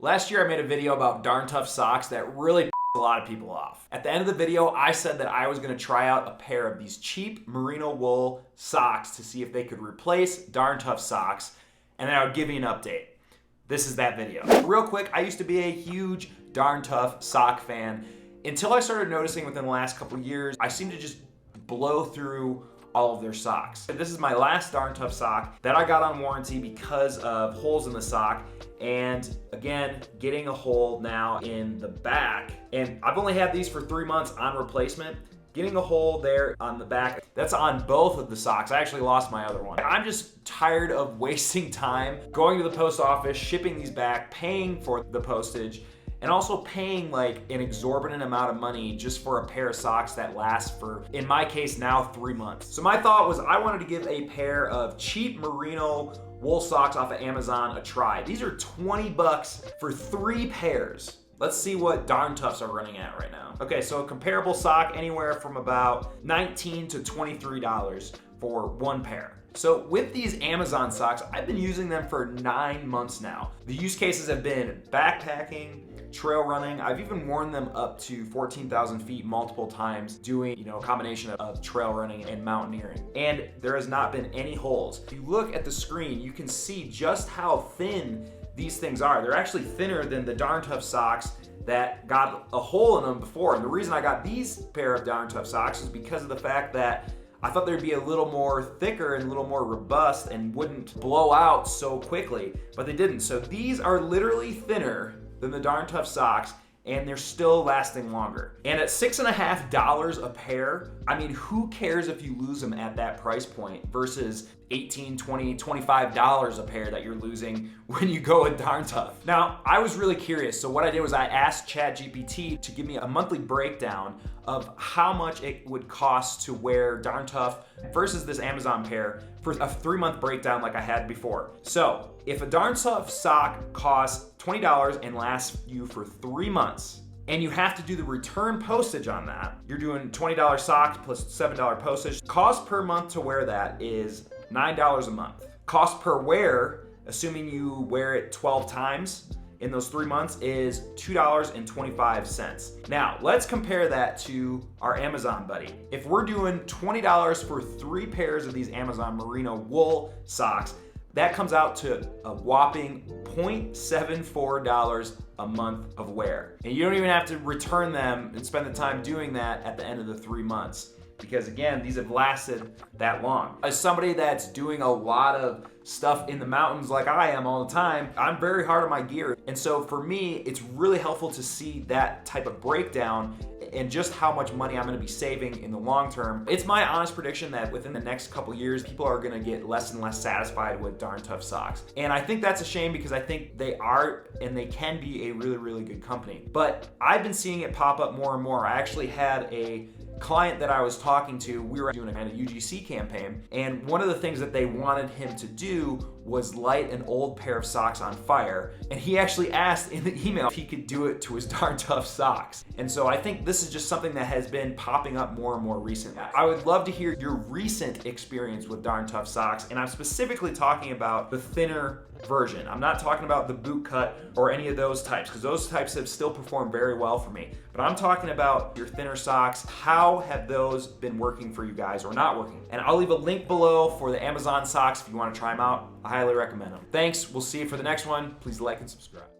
Last year I made a video about Darn Tough socks that really pissed a lot of people off. At the end of the video, I said that I was gonna try out a pair of these cheap merino wool socks to see if they could replace Darn Tough socks, and then I would give you an update. This is that video. Real quick, I used to be a huge Darn Tough sock fan until I started noticing within the last couple years, I seem to just blow through all of their socks. This is my last Darn Tough sock that I got on warranty because of holes in the sock, and again, getting a hole now in the back. And I've only had these for 3 months on replacement. Getting a hole there on the back, that's on both of the socks. I actually lost my other one. I'm just tired of wasting time going to the post office, shipping these back, paying for the postage, and also paying like an exorbitant amount of money just for a pair of socks that last for, in my case now, 3 months. So my thought was I wanted to give a pair of cheap merino wool socks off of Amazon a try. These are 20 bucks for 3 pairs. Let's see what Darn Toughs are running at right now. Okay, so a comparable sock anywhere from about $19 to $23 for 1 pair. So with these Amazon socks, I've been using them for 9 months now. The use cases have been backpacking, trail running. I've even worn them up to 14,000 feet multiple times doing, a combination of trail running and mountaineering. And there has not been any holes. If you look at the screen, you can see just how thin these things are. They're actually thinner than the Darn Tough socks that got a hole in them before. And the reason I got these pair of Darn Tough socks is because of the fact that I thought they'd be a little more thicker and a little more robust and wouldn't blow out so quickly, but they didn't. So these are literally thinner than the Darn Tough socks, and they're still lasting longer. And at $6.50 a pair, I mean, who cares if you lose them at that price point versus $18, $20, $25 a pair that you're losing when you go with Darn Tough. Now, I was really curious, so what I did was I asked ChatGPT to give me a monthly breakdown of how much it would cost to wear Darn Tough versus this Amazon pair for a 3-month breakdown like I had before. So, if a Darn Tough sock costs $20 and lasts you for 3 months, and you have to do the return postage on that, you're doing $20 socks plus $7 postage. Cost per month to wear that is $9 a month. Cost per wear, assuming you wear it 12 times in those 3 months, is $2.25. Now, let's compare that to our Amazon buddy. If we're doing $20 for 3 pairs of these Amazon merino wool socks, that comes out to a whopping $0.74 a month of wear. And you don't even have to return them and spend the time doing that at the end of the 3 months. Because again, these have lasted that long. As somebody that's doing a lot of stuff in the mountains like I am all the time, I'm very hard on my gear. And so for me, it's really helpful to see that type of breakdown and just how much money I'm gonna be saving in the long term. It's my honest prediction that within the next couple years, people are gonna get less and less satisfied with Darn Tough socks. And I think that's a shame because I think they are and they can be a really, really good company. But I've been seeing it pop up more and more. I actually had a client that I was talking to, we were doing a kind of UGC campaign, and one of the things that they wanted him to do was light an old pair of socks on fire, and he actually asked in the email if he could do it to his Darn Tough socks. And so I think this is just something that has been popping up more and more recently. I would love to hear your recent experience with Darn Tough socks, and I'm specifically talking about the thinner version. I'm not talking about the boot cut or any of those types, because those types have still performed very well for me. But I'm talking about your thinner socks. How have those been working for you guys or not working? And I'll leave a link below for the Amazon socks if you want to try them out. I highly recommend them. Thanks. We'll see you for the next one. Please like and subscribe.